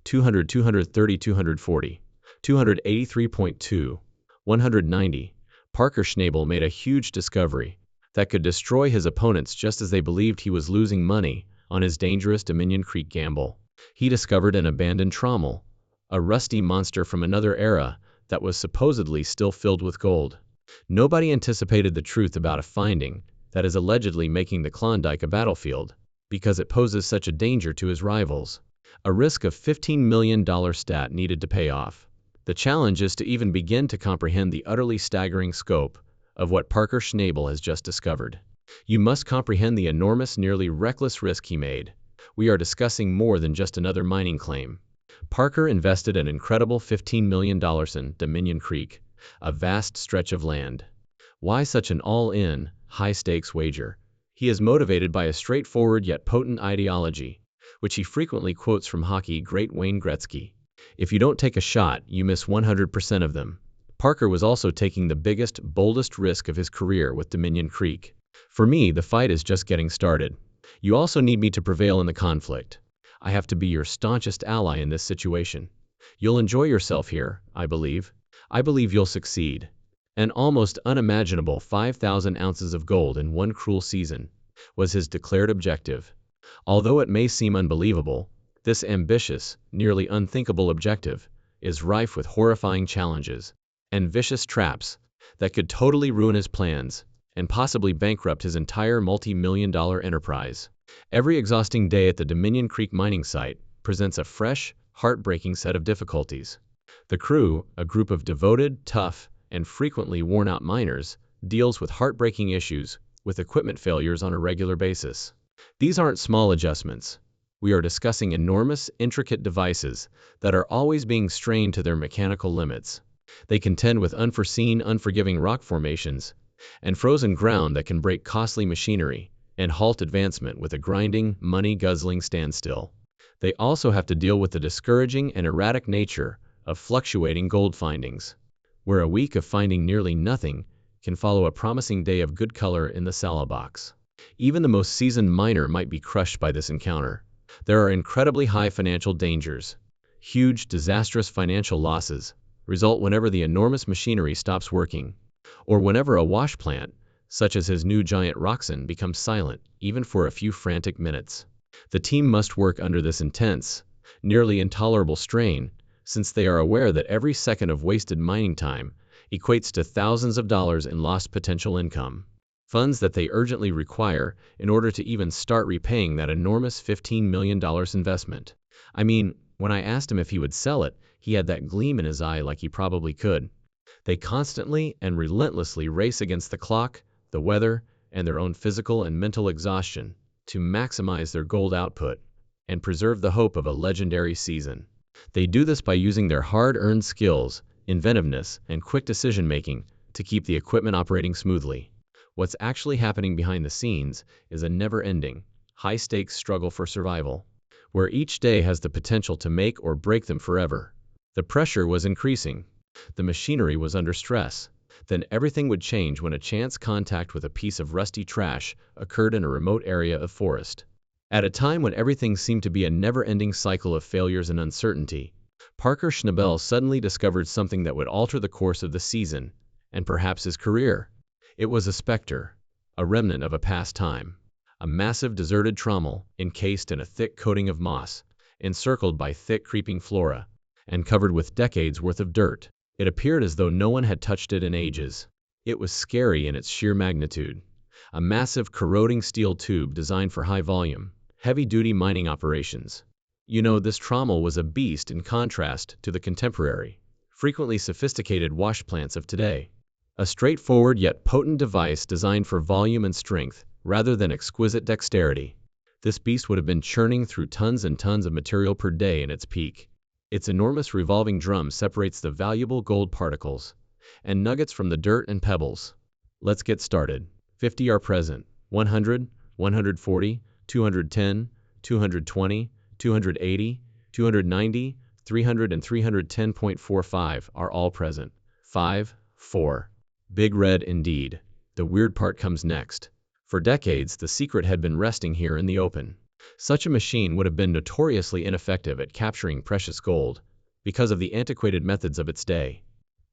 200, 230, 240, 283.2, 190. Parker Schnabel made a huge discovery that could destroy his opponents just as they believed he was losing money on his dangerous Dominion Creek gamble. He discovered an abandoned Trommel, a rusty monster from another era that was supposedly still filled with gold. Nobody anticipated the truth about a finding that is allegedly making the Klondike a battlefield, because it poses such a danger to his rivals. A risk of $15 million stat needed to pay off. The challenge is to even begin to comprehend the utterly staggering scope of what Parker Schnabel has just discovered. You must comprehend the enormous, nearly reckless risk he made. We are discussing more than just another mining claim. Parker invested an incredible $15 million in Dominion Creek, a vast stretch of land. Why such an all-in, high-stakes wager? He is motivated by a straightforward yet potent ideology, which he frequently quotes from hockey great Wayne Gretzky. If you don't take a shot, you miss 100% of them. Parker was also taking the biggest, boldest risk of his career with Dominion Creek. For me, the fight is just getting started. You also need me to prevail in the conflict. I have to be your staunchest ally in this situation. You'll enjoy yourself here, I believe. I believe you'll succeed. An almost unimaginable 5,000 ounces of gold in one cruel season was his declared objective. Although it may seem unbelievable, this ambitious, nearly unthinkable objective is rife with horrifying challenges and vicious traps that could totally ruin his plans and possibly bankrupt his entire multi-million-dollar enterprise. Every exhausting day at the Dominion Creek mining site presents a fresh, heartbreaking set of difficulties. The crew, a group of devoted, tough, and frequently worn-out miners, deals with heartbreaking issues with equipment failures on a regular basis. These aren't small adjustments. We are discussing enormous, intricate devices that are always being strained to their mechanical limits. They contend with unforeseen, unforgiving rock formations and frozen ground that can break costly machinery and halt advancement with a grinding, money-guzzling standstill. They also have to deal with the discouraging and erratic nature of fluctuating gold findings, where a week of finding nearly nothing can follow a promising day of good color in the salad box. Even the most seasoned miner might be crushed by this encounter. There are incredibly high financial dangers. Huge, disastrous financial losses result whenever the enormous machinery stops working, or whenever a wash plant, such as his new giant Roxen, becomes silent, even for a few frantic minutes. The team must work under this intense, nearly intolerable strain, since they are aware that every second of wasted mining time equates to thousands of dollars in lost potential income, funds that they urgently require in order to even start repaying that enormous $15 million investment. I mean, when I asked him if he would sell it, he had that gleam in his eye like he probably could. They constantly and relentlessly race against the clock, the weather, and their own physical and mental exhaustion to maximize their gold output and preserve the hope of a legendary season. They do this by using their hard-earned skills, inventiveness, and quick decision-making to keep the equipment operating smoothly. What's actually happening behind the scenes is a never-ending, high-stakes struggle for survival, where each day has the potential to make or break them forever. The pressure was increasing. The machinery was under stress. Then everything would change when a chance contact with a piece of rusty trash occurred in a remote area of forest. At a time when everything seemed to be a never-ending cycle of failures and uncertainty, Parker Schnabel suddenly discovered something that would alter the course of the season, and perhaps his career. It was a specter, a remnant of a past time. A massive deserted trommel, encased in a thick coating of moss, encircled by thick creeping flora, and covered with decades worth of dirt. It appeared as though no one had touched it in ages. It was scary in its sheer magnitude. A massive, corroding steel tube designed for high-volume, heavy-duty mining operations. You know, this trommel was a beast in contrast to the contemporary, frequently sophisticated wash plants of today. A straightforward yet potent device designed for volume and strength, rather than exquisite dexterity. This beast would have been churning through tons and tons of material per day in its peak. Its enormous revolving drum separates the valuable gold particles and nuggets from the dirt and pebbles. Let's get started. 50 are present. 100, 140, 210, 220, 280, 290, 300, and 310.45 are all present. 5, 4. Big red indeed. The weird part comes next. For decades, the secret had been resting here in the open. Such a machine would have been notoriously ineffective at capturing precious gold because of the antiquated methods of its day.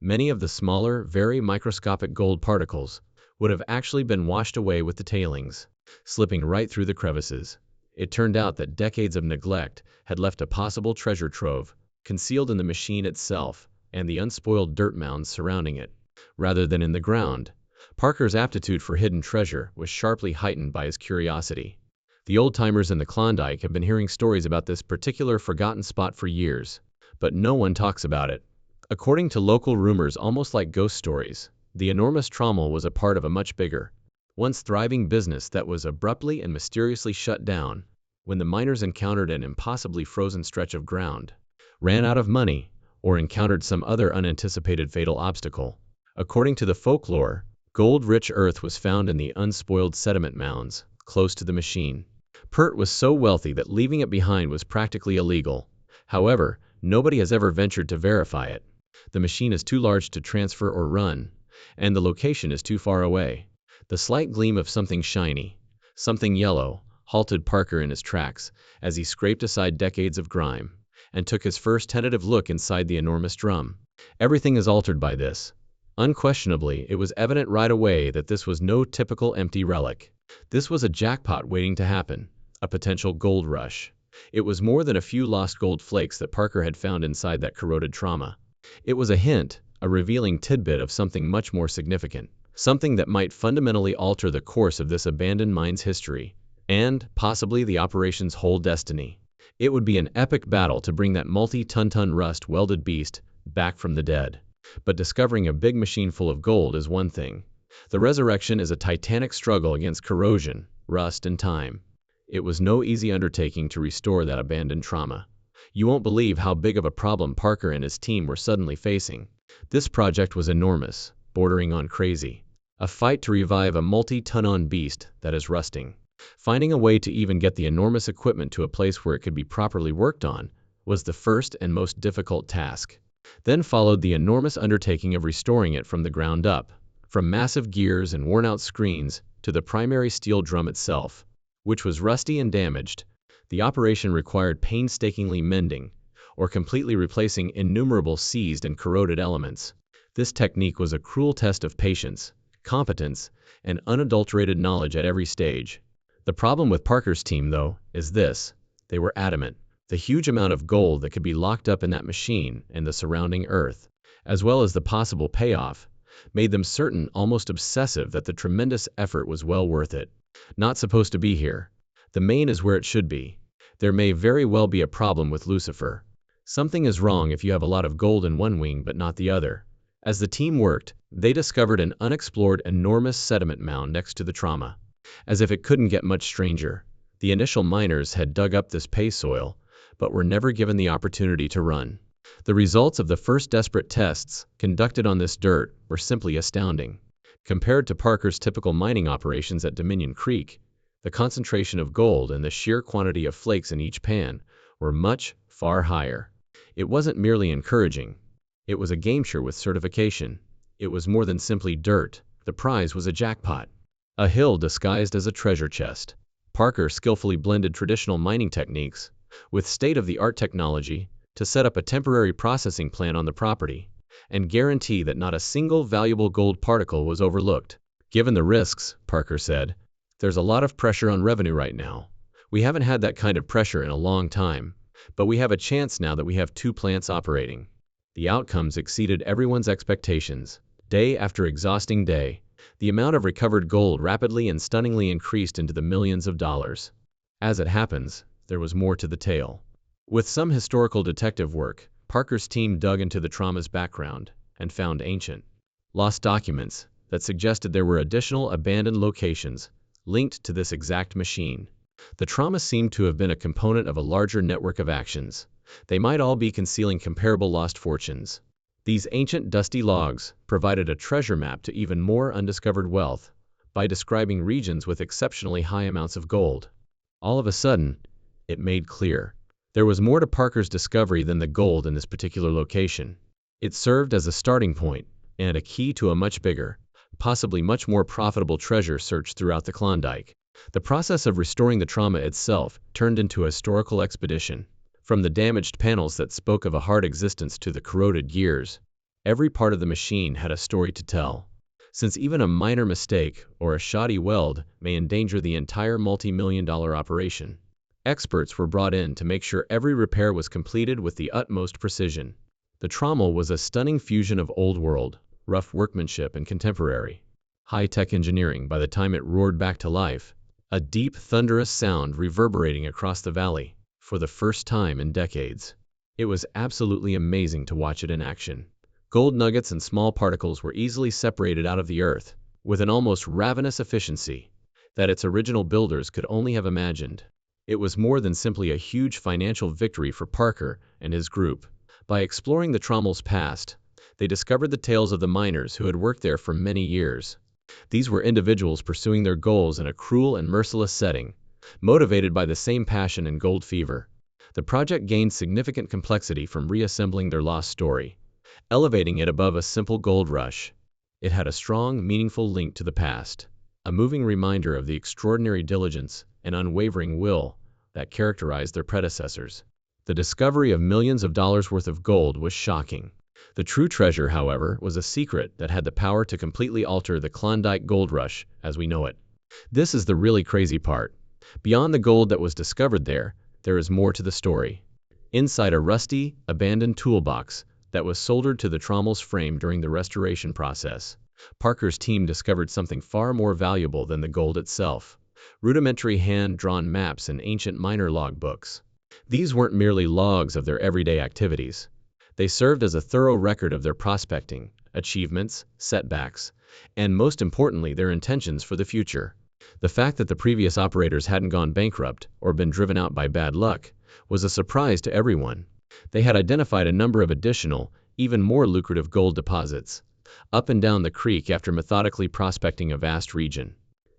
Many of the smaller, very microscopic gold particles would have actually been washed away with the tailings, slipping right through the crevices. It turned out that decades of neglect had left a possible treasure trove concealed in the machine itself and the unspoiled dirt mounds surrounding it, rather than in the ground. Parker's aptitude for hidden treasure was sharply heightened by his curiosity. The old-timers in the Klondike have been hearing stories about this particular forgotten spot for years, but no one talks about it. According to local rumors, almost like ghost stories, the enormous Trommel was a part of a much bigger, once thriving business that was abruptly and mysteriously shut down when the miners encountered an impossibly frozen stretch of ground, ran out of money, or encountered some other unanticipated fatal obstacle. According to the folklore, gold-rich earth was found in the unspoiled sediment mounds close to the machine. Pert was so wealthy that leaving it behind was practically illegal. However, nobody has ever ventured to verify it. The machine is too large to transfer or run, and the location is too far away. The slight gleam of something shiny, something yellow, halted Parker in his tracks as he scraped aside decades of grime and took his first tentative look inside the enormous drum. Everything is altered by this. Unquestionably, it was evident right away that this was no typical empty relic. This was a jackpot waiting to happen, a potential gold rush. It was more than a few lost gold flakes that Parker had found inside that corroded trauma. It was a hint, a revealing tidbit of something much more significant, something that might fundamentally alter the course of this abandoned mine's history, and, possibly, the operation's whole destiny. It would be an epic battle to bring that multi-ton rust-welded beast back from the dead. But discovering a big machine full of gold is one thing. The resurrection is a titanic struggle against corrosion, rust, and time. It was no easy undertaking to restore that abandoned trauma. You won't believe how big of a problem Parker and his team were suddenly facing. This project was enormous, bordering on crazy. A fight to revive a multi-ton beast that is rusting. Finding a way to even get the enormous equipment to a place where it could be properly worked on was the first and most difficult task. Then followed the enormous undertaking of restoring it from the ground up, from massive gears and worn-out screens to the primary steel drum itself, which was rusty and damaged. The operation required painstakingly mending or completely replacing innumerable seized and corroded elements. This technique was a cruel test of patience, competence, and unadulterated knowledge at every stage. The problem with Parker's team, though, is this: they were adamant. The huge amount of gold that could be locked up in that machine and the surrounding earth, as well as the possible payoff, made them certain, almost obsessive, that the tremendous effort was well worth it. Not supposed to be here. The main is where it should be. There may very well be a problem with Lucifer. Something is wrong if you have a lot of gold in one wing but not the other. As the team worked, they discovered an unexplored enormous sediment mound next to the trauma. As if it couldn't get much stranger, the initial miners had dug up this pay soil, but were never given the opportunity to run. The results of the first desperate tests conducted on this dirt were simply astounding. Compared to Parker's typical mining operations at Dominion Creek, the concentration of gold and the sheer quantity of flakes in each pan were far higher. It wasn't merely encouraging. It was a game-changer with certification. It was more than simply dirt. The prize was a jackpot. A hill disguised as a treasure chest. Parker skillfully blended traditional mining techniques with state-of-the-art technology to set up a temporary processing plant on the property and guarantee that not a single valuable gold particle was overlooked. Given the risks, Parker said, there's a lot of pressure on revenue right now. We haven't had that kind of pressure in a long time, but we have a chance now that we have two plants operating. The outcomes exceeded everyone's expectations. Day after exhausting day, the amount of recovered gold rapidly and stunningly increased into the millions of dollars. As it happens, there was more to the tale. With some historical detective work, Parker's team dug into the trauma's background and found ancient, lost documents that suggested there were additional abandoned locations linked to this exact machine. The trauma seemed to have been a component of a larger network of actions. They might all be concealing comparable lost fortunes. These ancient dusty logs provided a treasure map to even more undiscovered wealth by describing regions with exceptionally high amounts of gold. All of a sudden, it made clear. There was more to Parker's discovery than the gold in this particular location. It served as a starting point and a key to a much bigger, possibly much more profitable treasure search throughout the Klondike. The process of restoring the trauma itself turned into a historical expedition. From the damaged panels that spoke of a hard existence to the corroded gears, every part of the machine had a story to tell. Since even a minor mistake or a shoddy weld may endanger the entire multi-million-dollar operation, experts were brought in to make sure every repair was completed with the utmost precision. The Trommel was a stunning fusion of old world, rough workmanship and contemporary, high-tech engineering. By the time it roared back to life, a deep, thunderous sound reverberating across the valley, for the first time in decades. It was absolutely amazing to watch it in action. Gold nuggets and small particles were easily separated out of the earth, with an almost ravenous efficiency that its original builders could only have imagined. It was more than simply a huge financial victory for Parker and his group. By exploring the Trommel's past, they discovered the tales of the miners who had worked there for many years. These were individuals pursuing their goals in a cruel and merciless setting, motivated by the same passion and gold fever. The project gained significant complexity from reassembling their lost story, elevating it above a simple gold rush. It had a strong, meaningful link to the past, a moving reminder of the extraordinary diligence and unwavering will that characterized their predecessors. The discovery of millions of dollars worth of gold was shocking. The true treasure, however, was a secret that had the power to completely alter the Klondike Gold Rush as we know it. This is the really crazy part. Beyond the gold that was discovered there is more to the story. Inside a rusty, abandoned toolbox that was soldered to the Trommel's frame during the restoration process, Parker's team discovered something far more valuable than the gold itself: rudimentary hand-drawn maps and ancient miner logbooks. These weren't merely logs of their everyday activities. They served as a thorough record of their prospecting, achievements, setbacks, and most importantly, their intentions for the future. The fact that the previous operators hadn't gone bankrupt or been driven out by bad luck was a surprise to everyone. They had identified a number of additional, even more lucrative gold deposits up and down the creek after methodically prospecting a vast region.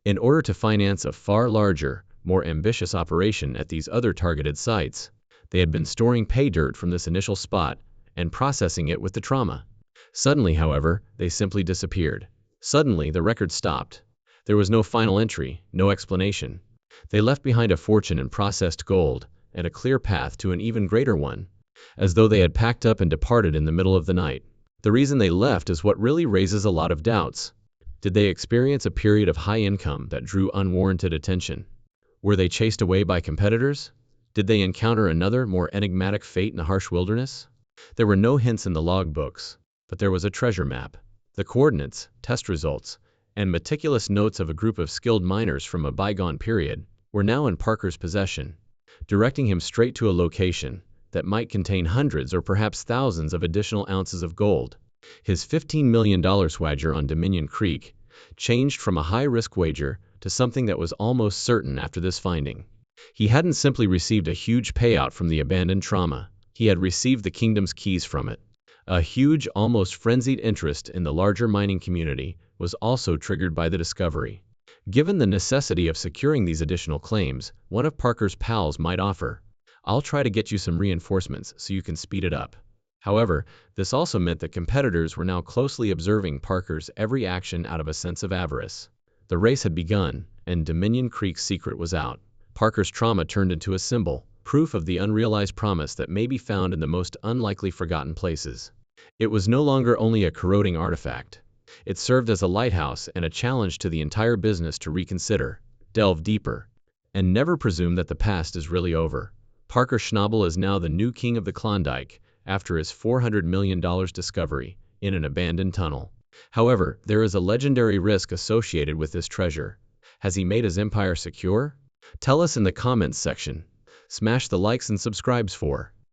In order to finance a far larger, more ambitious operation at these other targeted sites, they had been storing pay dirt from this initial spot and processing it with the trauma. Suddenly, however, they simply disappeared. Suddenly, the record stopped. There was no final entry, no explanation. They left behind a fortune in processed gold and a clear path to an even greater one, as though they had packed up and departed in the middle of the night. The reason they left is what really raises a lot of doubts. Did they experience a period of high income that drew unwarranted attention? Were they chased away by competitors? Did they encounter another, more enigmatic fate in the harsh wilderness? There were no hints in the logbooks, but there was a treasure map. The coordinates, test results, and meticulous notes of a group of skilled miners from a bygone period were now in Parker's possession, directing him straight to a location that might contain hundreds or perhaps thousands of additional ounces of gold. His $15 million wager on Dominion Creek changed from a high-risk wager to something that was almost certain after this finding. He hadn't simply received a huge payout from the abandoned trauma. He had received the kingdom's keys from it. A huge, almost frenzied interest in the larger mining community was also triggered by the discovery. Given the necessity of securing these additional claims, one of Parker's pals might offer, "I'll try to get you some reinforcements so you can speed it up." However, this also meant that competitors were now closely observing Parker's every action out of a sense of avarice. The race had begun, and Dominion Creek's secret was out. Parker's trauma turned into a symbol, proof of the unrealized promise that may be found in the most unlikely forgotten places. It was no longer only a corroding artifact. It served as a lighthouse and a challenge to the entire business to reconsider, delve deeper, and never presume that the past is really over. Parker Schnabel is now the new king of the Klondike after his $400 million discovery in an abandoned tunnel. However, there is a legendary risk associated with this treasure. Has he made his empire secure? Tell us in the comments section. Smash the likes and subscribes for